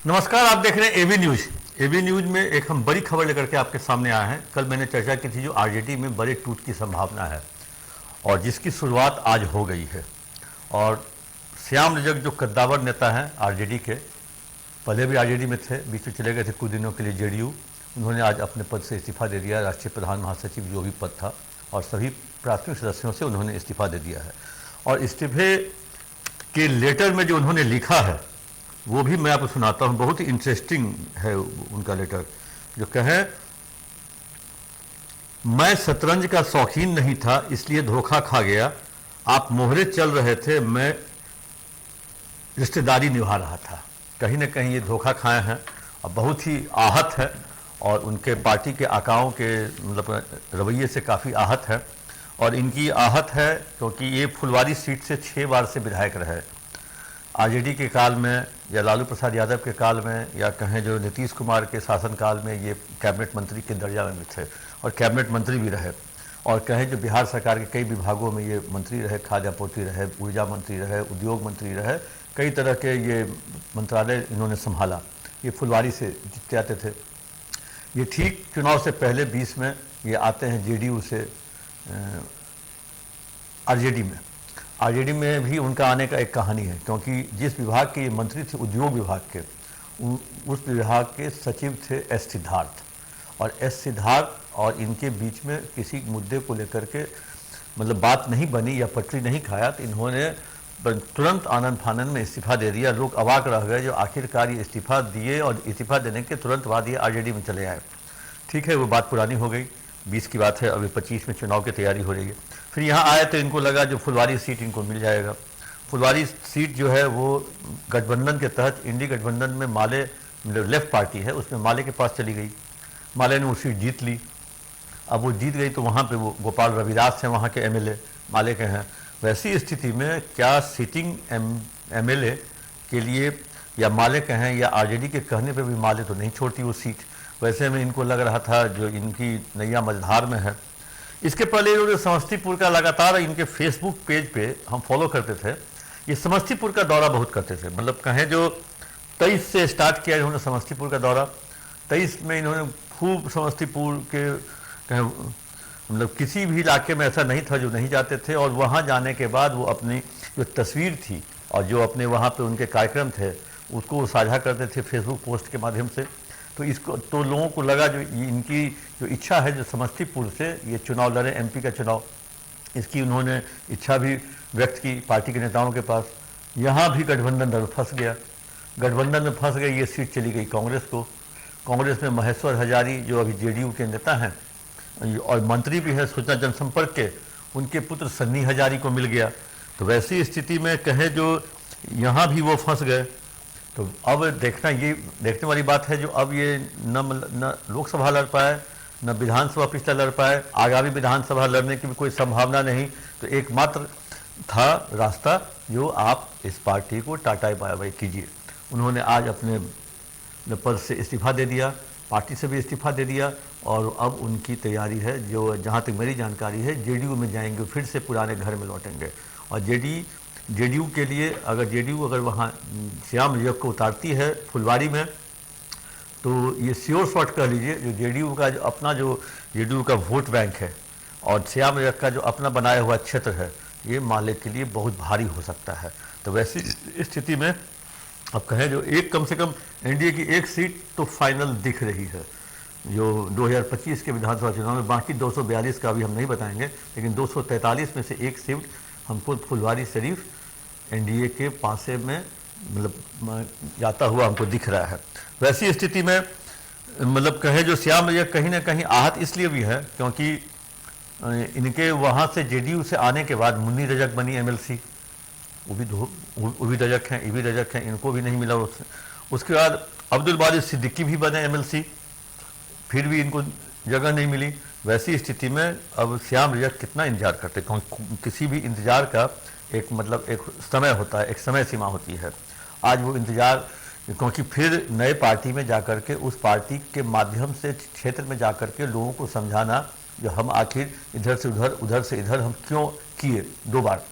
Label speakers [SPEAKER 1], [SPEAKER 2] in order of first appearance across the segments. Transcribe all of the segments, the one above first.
[SPEAKER 1] नमस्कार, आप देख रहे हैं एबी न्यूज। एबी न्यूज में एक हम बड़ी खबर लेकर के आपके सामने आए हैं। कल मैंने चर्चा की थी जो आरजेडी में बड़े टूट की संभावना है और जिसकी शुरुआत आज हो गई है। और श्याम रजक जो कद्दावर नेता हैं आरजेडी के, पहले भी आरजेडी में थे, बीच में चले गए थे कुछ दिनों के लिए जेडीयू, उन्होंने आज अपने पद से इस्तीफा दे दिया। राष्ट्रीय प्रधान महासचिव जो भी पद था और सभी प्राथमिक सदस्यों से उन्होंने इस्तीफा दे दिया है। और इस्तीफे के लेटर में जो उन्होंने लिखा है वो भी मैं आपको सुनाता हूँ। बहुत ही इंटरेस्टिंग है उनका लेटर, जो कहे मैं शतरंज का शौकीन नहीं था इसलिए धोखा खा गया। आप मोहरे चल रहे थे, मैं रिश्तेदारी निभा रहा था। कहीं ना कहीं ये धोखा खाए हैं और बहुत ही आहत है और उनके पार्टी के आकाओं के मतलब रवैये से काफ़ी आहत है। और इनकी आहत है क्योंकि ये फुलवारी सीट से 6 बार से विधायक रहे। आरजेडी के काल में या लालू प्रसाद यादव के काल में या कहें जो नीतीश कुमार के शासनकाल में ये कैबिनेट मंत्री के दर्जा में थे और कैबिनेट मंत्री भी रहे। और कहें जो बिहार सरकार के कई विभागों में ये मंत्री रहे, खाद्य आपूर्ति रहे, ऊर्जा मंत्री रहे, उद्योग मंत्री रहे, कई तरह के ये मंत्रालय इन्होंने संभाला। ये फुलवारी से जीतते आते थे। ये ठीक चुनाव से पहले 20 में ये आते हैं जेडीयू से आरजेडी में। आरजेडी में भी उनका आने का एक कहानी है क्योंकि जिस विभाग के ये मंत्री थे, उद्योग विभाग के, उस विभाग के सचिव थे एस सिद्धार्थ। और एस सिद्धार्थ और इनके बीच में किसी मुद्दे को लेकर के मतलब बात नहीं बनी या पटरी नहीं खाया तो इन्होंने तुरंत आनंद फानन में इस्तीफा दे दिया। लोग अवाक रह गए जो आखिरकार ये इस्तीफा दिए और इस्तीफा देने के तुरंत बाद ये आरजेडी में चले आए। ठीक है, वो बात पुरानी हो गई, 20 की बात है, अभी 25 में चुनाव की तैयारी हो रही है। फिर यहाँ आए तो इनको लगा जो फुलवारी सीट इनको मिल जाएगा। फुलवारी सीट जो है वो गठबंधन के तहत, इंडी गठबंधन में माले लेफ्ट पार्टी है, उसमें माले के पास चली गई। माले ने वो सीट जीत ली। अब वो जीत गई तो वहाँ पे वो गोपाल रविदास हैं, वहाँ के एमएलए माले के हैं। वैसी स्थिति में क्या सिटिंग एमएलए के लिए या माले के हैं या आरजेडी के कहने पे भी माले तो नहीं छोड़ती वो सीट। वैसे में इनको लग रहा था जो इनकी नैया मझधार में है। इसके पहले इन्होंने समस्तीपुर का लगातार इनके फेसबुक पेज पे हम फॉलो करते थे, ये समस्तीपुर का दौरा बहुत करते थे। मतलब कहें जो 23 से स्टार्ट किया इन्होंने समस्तीपुर का दौरा। 23 में इन्होंने खूब समस्तीपुर के कहें मतलब किसी भी इलाके में ऐसा नहीं था जो नहीं जाते थे। और वहाँ जाने के बाद वो अपनी जो तस्वीर थी और जो अपने वहाँ पे उनके कार्यक्रम थे उसको वो साझा करते थे फेसबुक पोस्ट के माध्यम से। तो इसको तो लोगों को लगा जो इनकी जो इच्छा है जो समस्तीपुर से ये चुनाव लड़े, एमपी का चुनाव, इसकी उन्होंने इच्छा भी व्यक्त की पार्टी के नेताओं के पास। यहाँ भी गठबंधन दल फंस गया। गठबंधन में फंस गई, ये सीट चली गई कांग्रेस को। कांग्रेस में महेश्वर हजारी जो अभी जेडीयू के नेता हैं और मंत्री भी है सूचना जनसंपर्क के, उनके पुत्र सन्नी हजारी को मिल गया। तो वैसी स्थिति में कहें जो यहाँ भी वो फंस गए। तो अब देखना, ये देखने वाली बात है जो अब ये न लोकसभा लड़ पाए न विधानसभा पिछला लड़ पाए, आगामी विधानसभा लड़ने की भी कोई संभावना नहीं। तो एकमात्र था रास्ता जो आप इस पार्टी को टाटा बाय बाय कीजिए। उन्होंने आज अपने पद से इस्तीफा दे दिया, पार्टी से भी इस्तीफा दे दिया और अब उनकी तैयारी है जो जहाँ तक मेरी जानकारी है जेडीयू में जाएंगे, फिर से पुराने घर में लौटेंगे। और जेडीयू के लिए अगर जेडीयू अगर वहाँ श्याम रजक को उतारती है फुलवारी में तो ये श्योर शॉट कह लीजिए जो जेडीयू का जो अपना जो जेडीयू का वोट बैंक है और श्याम रजक का जो अपना बनाया हुआ क्षेत्र है, ये माले के लिए बहुत भारी हो सकता है। तो वैसी स्थिति में अब कहें जो एक कम से कम एनडीए की एक सीट तो फाइनल दिख रही है जो 2025 के विधानसभा चुनाव में। बाकी 242 का अभी हम नहीं बताएंगे, लेकिन 243 में से एक सीट हमको फुलवारी शरीफ एनडीए के पासे में मतलब जाता हुआ हमको दिख रहा है। वैसी स्थिति में मतलब कहें जो श्याम रजक कहीं ना कहीं आहत इसलिए भी है क्योंकि इनके वहाँ से जेडीयू से आने के बाद मुन्नी रजक बनी एमएलसी, वो भी रजक हैं, ये भी रजक हैं, इनको भी नहीं मिला। उसके बाद अब्दुल बारिश सिद्दीकी भी बने एमएलसी, फिर भी इनको जगह नहीं मिली। वैसी स्थिति में अब श्याम रजक कितना इंतजार करते, क्योंकि किसी भी इंतजार का एक मतलब एक समय होता है, एक समय सीमा होती है। आज वो इंतजार क्योंकि फिर नए पार्टी में जाकर के उस पार्टी के माध्यम से क्षेत्र में जाकर के लोगों को समझाना जो हम आखिर इधर से उधर उधर से इधर हम क्यों किए 2 बार,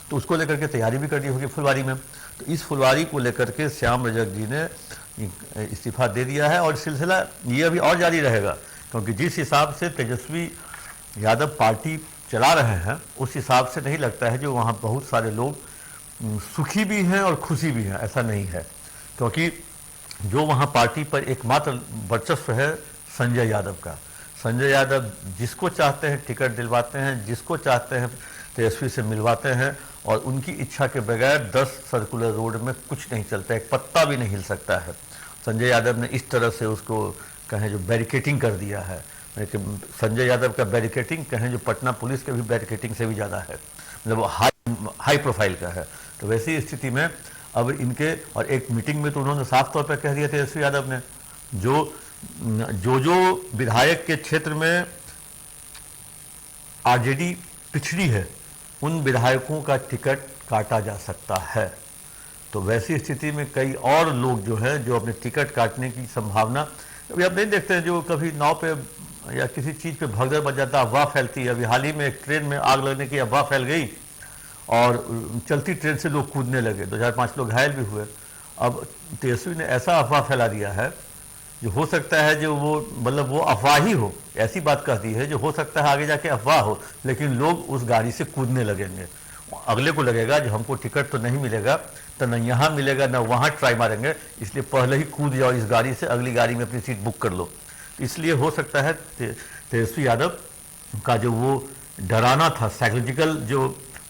[SPEAKER 1] तो उसको लेकर के तैयारी भी करनी होगी फुलवारी में। तो इस फुलवारी को लेकर के श्याम रजक जी ने इस्तीफा दे दिया है और सिलसिला ये अभी और जारी रहेगा, क्योंकि जिस हिसाब से तेजस्वी यादव पार्टी चला रहे हैं उस हिसाब से नहीं लगता है जो वहाँ बहुत सारे लोग सुखी भी हैं और खुशी भी हैं, ऐसा नहीं है। क्योंकि जो वहाँ पार्टी पर एकमात्र वर्चस्व है संजय यादव का। संजय यादव जिसको चाहते हैं टिकट दिलवाते हैं, जिसको चाहते हैं तेजस्वी से मिलवाते हैं, और उनकी इच्छा के बगैर 10 सर्कुलर रोड में कुछ नहीं चलता, एक पत्ता भी नहीं हिल सकता है। संजय यादव ने इस तरह से उसको कहें जो बैरिकेटिंग कर दिया है, लेकिन संजय यादव का बैरिकेटिंग कहें जो पटना पुलिस के भी बैरिकेटिंग से भी ज़्यादा है, मतलब वो हाई प्रोफाइल का है। तो वैसी स्थिति में अब इनके, और एक मीटिंग में तो उन्होंने साफ तौर पर कह दिया तेजस्वी यादव ने, जो विधायक के क्षेत्र में आरजेडी पिछड़ी है उन विधायकों का टिकट काटा जा सकता है। तो वैसी स्थिति में कई और लोग जो है जो अपने टिकट काटने की संभावना, अभी आप नहीं देखते हैं जो कभी नाव पे या किसी चीज़ पे भगदड़ बच जाता, अफवाह फैलती है। अभी हाल ही में एक ट्रेन में आग लगने की अफवाह फैल गई और चलती ट्रेन से लोग कूदने लगे, 2005 लोग घायल भी हुए। अब तेजस्वी ने ऐसा अफवाह फैला दिया है जो हो सकता है जो वो मतलब वो अफवाह ही हो, ऐसी बात कह दी है जो हो सकता है आगे जाके अफवाह हो, लेकिन लोग उस गाड़ी से कूदने लगेंगे। अगले को लगेगा जो हमको टिकट तो नहीं मिलेगा, तो न यहाँ मिलेगा न वहाँ ट्राई मारेंगे, इसलिए पहले ही कूद जाओ इस गाड़ी से, अगली गाड़ी में अपनी सीट बुक कर लो। इसलिए हो सकता है तेजस्वी यादव का जो वो डराना था, साइकोलॉजिकल जो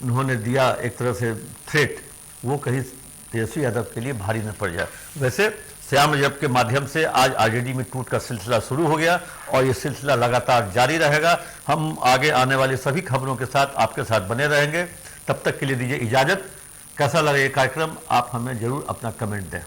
[SPEAKER 1] उन्होंने दिया एक तरह से थ्रेट, वो कहीं तेजस्वी यादव के लिए भारी न पड़ जाए। वैसे श्याम रजक के माध्यम से आज आरजेडी में टूट का सिलसिला शुरू हो गया और ये सिलसिला लगातार जारी रहेगा। हम आगे आने वाली सभी खबरों के साथ आपके साथ बने रहेंगे। तब तक के लिए दीजिए इजाज़त। कैसा लगा ये कार्यक्रम आप हमें ज़रूर अपना कमेंट दें।